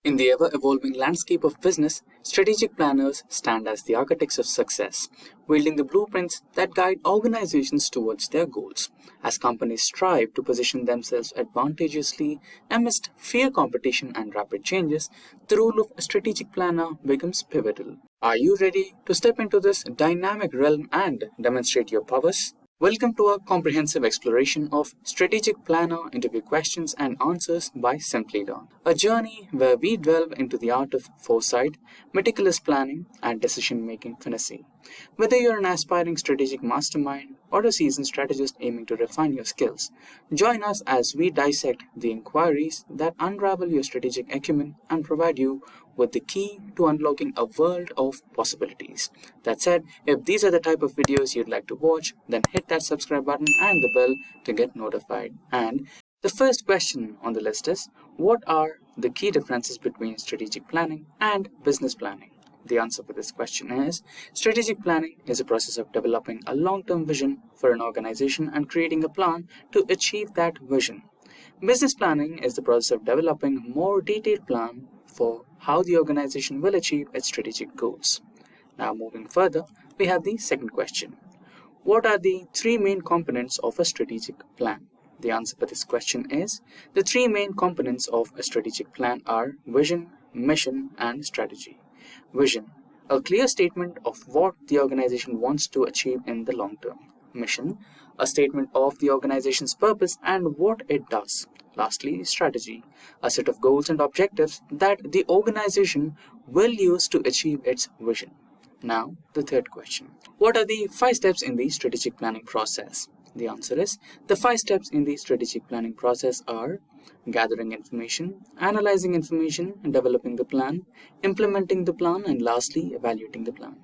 In the ever-evolving landscape of business, strategic planners stand as the architects of success, wielding the blueprints that guide organizations towards their goals. As companies strive to position themselves advantageously amidst fierce competition and rapid changes, the role of a strategic planner becomes pivotal. Are you ready to step into this dynamic realm and demonstrate your powers? Welcome to a comprehensive exploration of Strategic Planner Interview Questions and Answers by Simplilearn, a journey where we delve into the art of foresight, meticulous planning, and decision-making finesse. Whether you're an aspiring strategic mastermind or a seasoned strategist aiming to refine your skills, join us as we dissect the inquiries that unravel your strategic acumen and provide you with the key to unlocking a world of possibilities. That said, if these are the type of videos you'd like to watch, then hit that subscribe button and the bell to get notified. And the first question on the list is, what are the key differences between strategic planning and business planning? The answer for this question is, strategic planning is a process of developing a long-term vision for an organization and creating a plan to achieve that vision. Business planning is the process of developing a more detailed plan for how the organization will achieve its strategic goals. Now moving further, we have the second question. What are the three main components of a strategic plan? The answer for this question is, the three main components of a strategic plan are vision, mission, and strategy. Vision, a clear statement of what the organization wants to achieve in the long term. Mission, a statement of the organization's purpose and what it does. Lastly, strategy, a set of goals and objectives that the organization will use to achieve its vision. Now, the third question. What are the 5 steps in the strategic planning process? The answer is, the 5 steps in the strategic planning process are gathering information, analyzing information, developing the plan, implementing the plan, and lastly, evaluating the plan.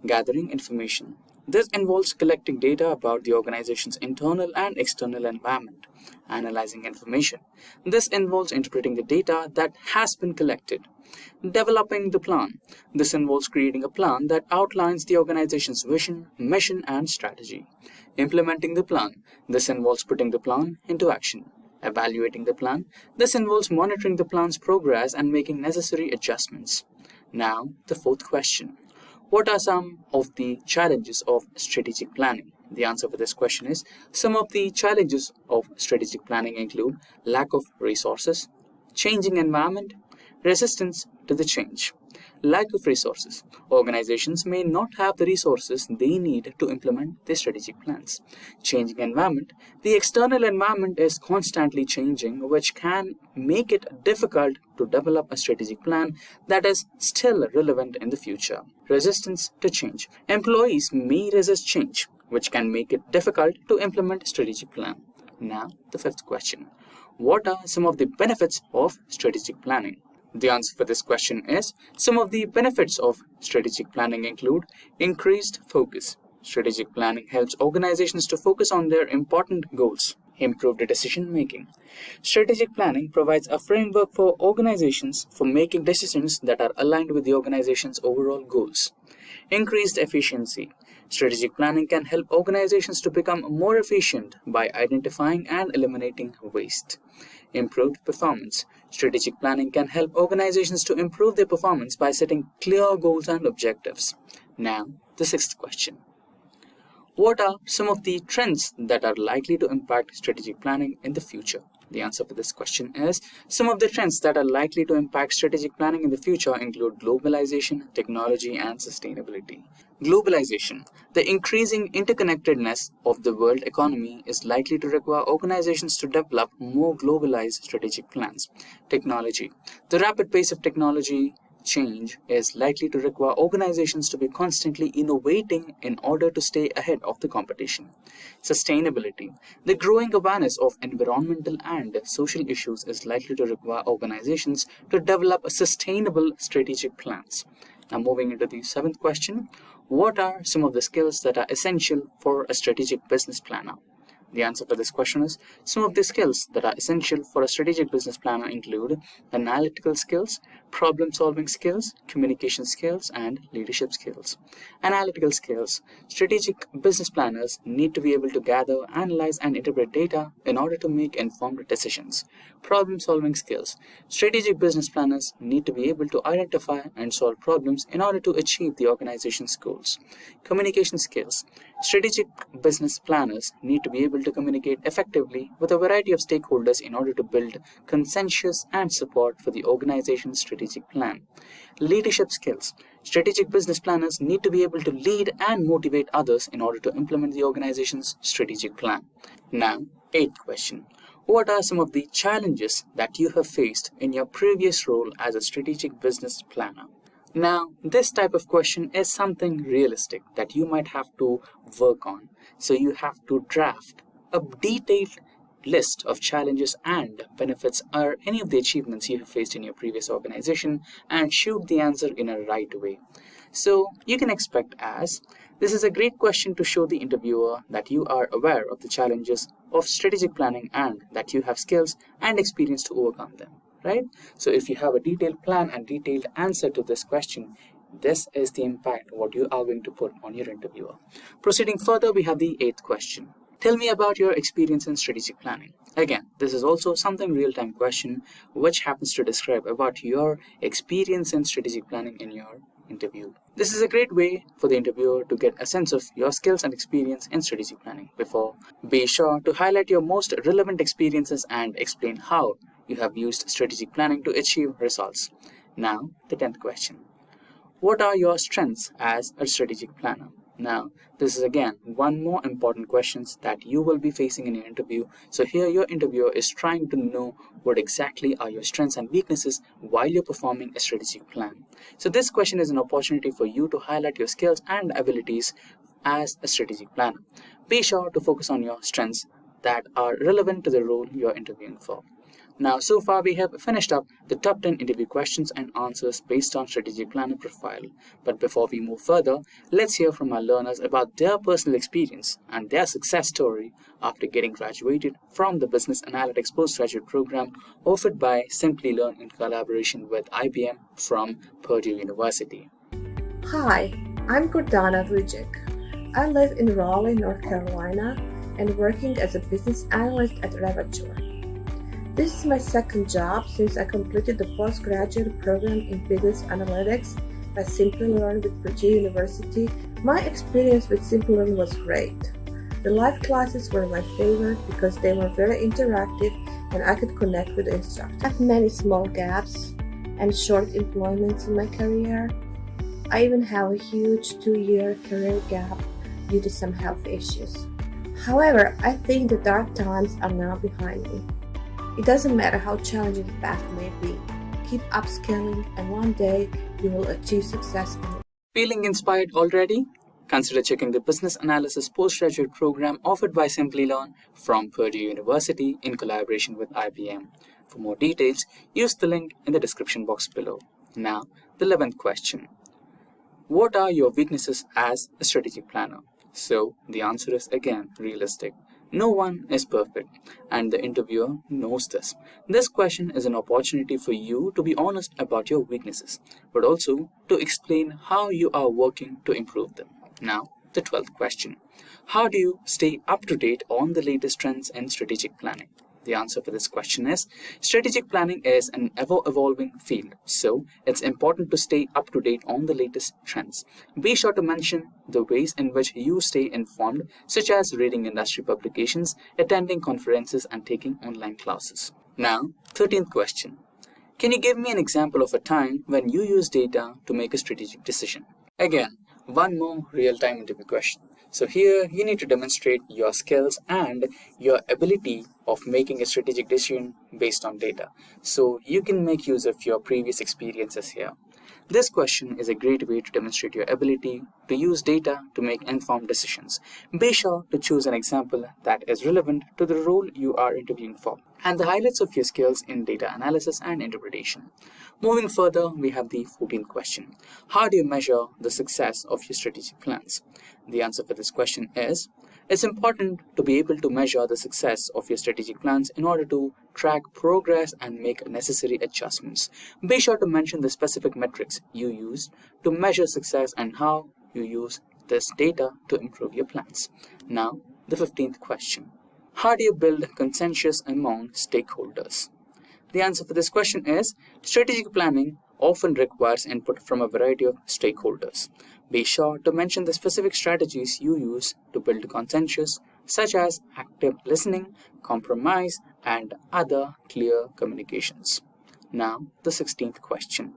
Gathering information. This involves collecting data about the organization's internal and external environment. Analyzing information. This involves interpreting the data that has been collected. Developing the plan. This involves creating a plan that outlines the organization's vision, mission, and strategy. Implementing the plan. This involves putting the plan into action. Evaluating the plan. This involves monitoring the plan's progress and making necessary adjustments. Now, the fourth question. What are some of the challenges of strategic planning? The answer for this question is, some of the challenges of strategic planning include lack of resources, changing environment, resistance to the change. Lack of resources. Organizations may not have the resources they need to implement their strategic plans. Changing environment. The external environment is constantly changing, which can make it difficult to develop a strategic plan that is still relevant in the future. Resistance to change. Employees may resist change, which can make it difficult to implement a strategic plan. Now, the fifth question. What are some of the benefits of strategic planning? The answer for this question is, some of the benefits of strategic planning include increased focus. Strategic planning helps organizations to focus on their important goals. Improved decision making. Strategic planning provides a framework for organizations for making decisions that are aligned with the organization's overall goals. Increased efficiency. Strategic planning can help organizations to become more efficient by identifying and eliminating waste. Improved performance. Strategic planning can help organizations to improve their performance by setting clear goals and objectives. Now, the sixth question. What are some of the trends that are likely to impact strategic planning in the future? The answer for this question is, some of the trends that are likely to impact strategic planning in the future include globalization, technology, and sustainability. Globalization. The increasing interconnectedness of the world economy is likely to require organizations to develop more globalized strategic plans. Technology. The rapid pace of technology change is likely to require organizations to be constantly innovating in order to stay ahead of the competition. Sustainability. The growing awareness of environmental and social issues is likely to require organizations to develop sustainable strategic plans. Now moving into the seventh question, what are some of the skills that are essential for a strategic business planner? The answer for this question is some of the skills that are essential for a strategic business planner include analytical skills, problem-solving skills, communication skills, and leadership skills. Analytical skills. Strategic business planners need to be able to gather, analyze, and interpret data in order to make informed decisions. Problem-solving skills. Strategic business planners need to be able to identify and solve problems in order to achieve the organization's goals. Communication skills. Strategic business planners need to be able to communicate effectively with a variety of stakeholders in order to build consensus and support for the organization's strategic plan. Leadership skills. Strategic business planners need to be able to lead and motivate others in order to implement the organization's strategic plan. Now, eighth question. What are some of the challenges that you have faced in your previous role as a strategic business planner? Now, this type of question is something realistic that you might have to work on. So you have to draft a detailed list of challenges and benefits or any of the achievements you have faced in your previous organization and shoot the answer in a right way. So you can expect as this is a great question to show the interviewer that you are aware of the challenges of strategic planning and that you have skills and experience to overcome them. Right? So if you have a detailed plan and detailed answer to this question, this is the impact what you are going to put on your interviewer. Proceeding further, we have the eighth question. Tell me about your experience in strategic planning. Again, this is also something real-time question which happens to describe about your experience in strategic planning in your interview. This is a great way for the interviewer to get a sense of your skills and experience in strategic planning. Before, be sure to highlight your most relevant experiences and explain how you have used strategic planning to achieve results. Now, the 10th question. What are your strengths as a strategic planner? Now, this is again one more important question that you will be facing in your interview. So here your interviewer is trying to know what exactly are your strengths and weaknesses while you're performing a strategic plan. So this question is an opportunity for you to highlight your skills and abilities as a strategic planner. Be sure to focus on your strengths that are relevant to the role you're interviewing for. Now, so far we have finished up the top 10 interview questions and answers based on strategic planner profile. But before we move further, let's hear from our learners about their personal experience and their success story after getting graduated from the Business Analytics Postgraduate Program offered by Simplilearn in collaboration with IBM from Purdue University. Hi, I'm Gordana Vujic. I live in Raleigh, North Carolina, and working as a business analyst at Ravature. This is my second job since I completed the postgraduate program in Business Analytics by Simplilearn with Purdue University. My experience with Simplilearn was great. The live classes were my favorite because they were very interactive and I could connect with the instructor. I have many small gaps and short employments in my career. I even have a huge 2-year career gap due to some health issues. However, I think the dark times are now behind me. It doesn't matter how challenging the path may be. Keep upskilling and one day you will achieve success in it. Feeling inspired already? Consider checking the Business Analysis Postgraduate Program offered by Simplilearn from Purdue University in collaboration with IBM. For more details, use the link in the description box below. Now, the 11th question. What are your weaknesses as a strategic planner? So, the answer is again realistic. No one is perfect, and the interviewer knows this. This question is an opportunity for you to be honest about your weaknesses, but also to explain how you are working to improve them. Now, the 12th question. How do you stay up to date on the latest trends in strategic planning? The answer for this question is, strategic planning is an ever-evolving field, so it's important to stay up to date on the latest trends. Be sure to mention the ways in which you stay informed, such as reading industry publications, attending conferences, and taking online classes. Now, 13th question. Can you give me an example of a time when you use data to make a strategic decision? Again, one more real-time interview question. So here you need to demonstrate your skills and your ability of making a strategic decision based on data. So you can make use of your previous experiences here. This question is a great way to demonstrate your ability to use data to make informed decisions. Be sure to choose an example that is relevant to the role you are interviewing for and the highlights of your skills in data analysis and interpretation. Moving further, we have the 14th question. How do you measure the success of your strategic plans? The answer for this question is, It's important to be able to measure the success of your strategic plans in order to track progress and make necessary adjustments. Be sure to mention the specific metrics you use to measure success and how you use this data to improve your plans. Now, the 15th question. How do you build consensus among stakeholders? The answer for this question is strategic planning often requires input from a variety of stakeholders. Be sure to mention the specific strategies you use to build consensus, such as active listening, compromise, and other clear communications. Now, the 16th question.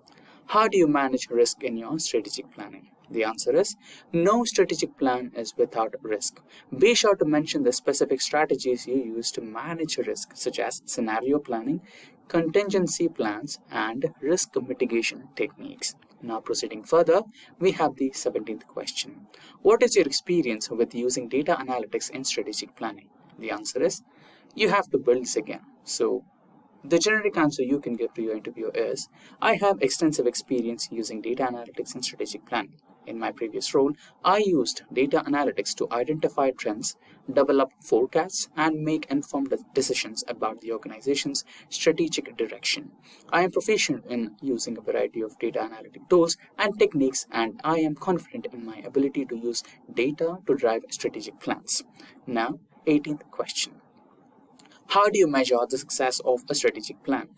How do you manage risk in your strategic planning? The answer is no strategic plan is without risk. Be sure to mention the specific strategies you use to manage risk, such as scenario planning, contingency plans, and risk mitigation techniques. Now proceeding further, we have the 17th question. What is your experience with using data analytics in strategic planning? The answer is you have to build this again. So the generic answer you can give to your interviewer is, I have extensive experience using data analytics in strategic planning. In my previous role, I used data analytics to identify trends, develop forecasts, and make informed decisions about the organization's strategic direction. I am proficient in using a variety of data analytic tools and techniques, and I am confident in my ability to use data to drive strategic plans. Now, 18th question. How do you measure the success of a strategic plan?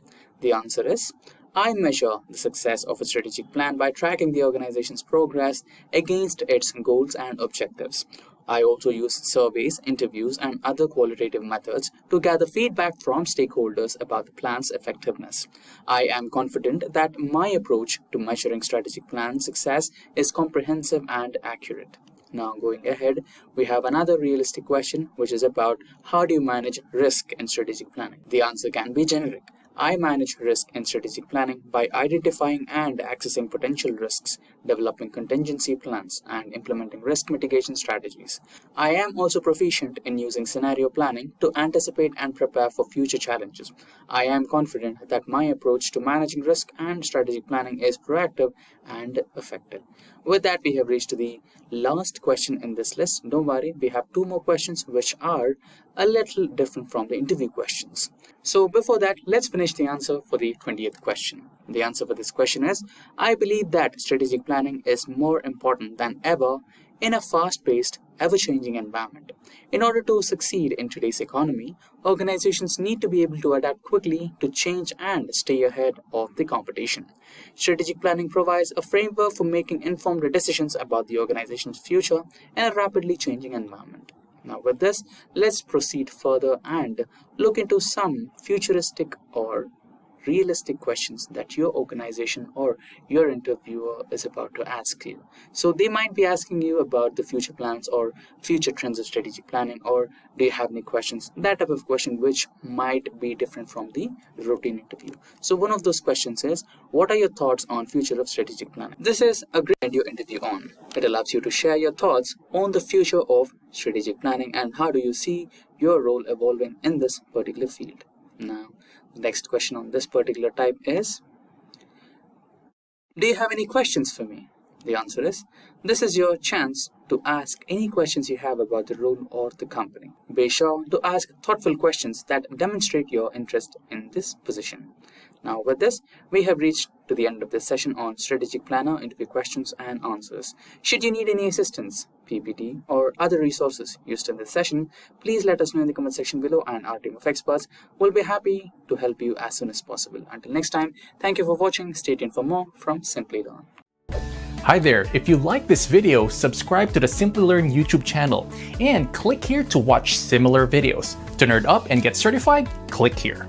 The answer is, I measure the success of a strategic plan by tracking the organization's progress against its goals and objectives. I also use surveys, interviews, and other qualitative methods to gather feedback from stakeholders about the plan's effectiveness. I am confident that my approach to measuring strategic plan success is comprehensive and accurate. Now going ahead, we have another realistic question, which is about how do you manage risk in strategic planning? The answer can be generic. I manage risk in strategic planning by identifying and accessing potential risks, developing contingency plans, and implementing risk mitigation strategies. I am also proficient in using scenario planning to anticipate and prepare for future challenges. I am confident that my approach to managing risk and strategic planning is proactive and effective. With that, we have reached the last question in this list. Don't worry, we have two more questions which are a little different from the interview questions. So before that, let's finish the answer for the 20th question. The answer for this question is, I believe that strategic planning is more important than ever in a fast-paced, ever-changing environment. In order to succeed in today's economy, organizations need to be able to adapt quickly to change and stay ahead of the competition. Strategic planning provides a framework for making informed decisions about the organization's future in a rapidly changing environment. Now with this, let's proceed further and look into some futuristic or realistic questions that your organization or your interviewer is about to ask you. So they might be asking you about the future plans or future trends of strategic planning, or do you have any questions? That type of question which might be different from the routine interview. So one of those questions is, what are your thoughts on future of strategic planning? This is a great video interview on. It allows you to share your thoughts on the future of strategic planning and how do you see your role evolving in this particular field. Now, the next question on this particular type is, do you have any questions for me? The answer is, this is your chance to ask any questions you have about the role or the company. Be sure to ask thoughtful questions that demonstrate your interest in this position. Now with this, we have reached to the end of this session on Strategic Planner interview questions and answers. Should you need any assistance, PPT, or other resources used in this session, please let us know in the comment section below and our team of experts will be happy to help you as soon as possible. Until next time, thank you for watching. Stay tuned for more from Simplilearn. Hi there, if you like this video, subscribe to the Simplilearn YouTube channel and click here to watch similar videos. To nerd up and get certified, click here.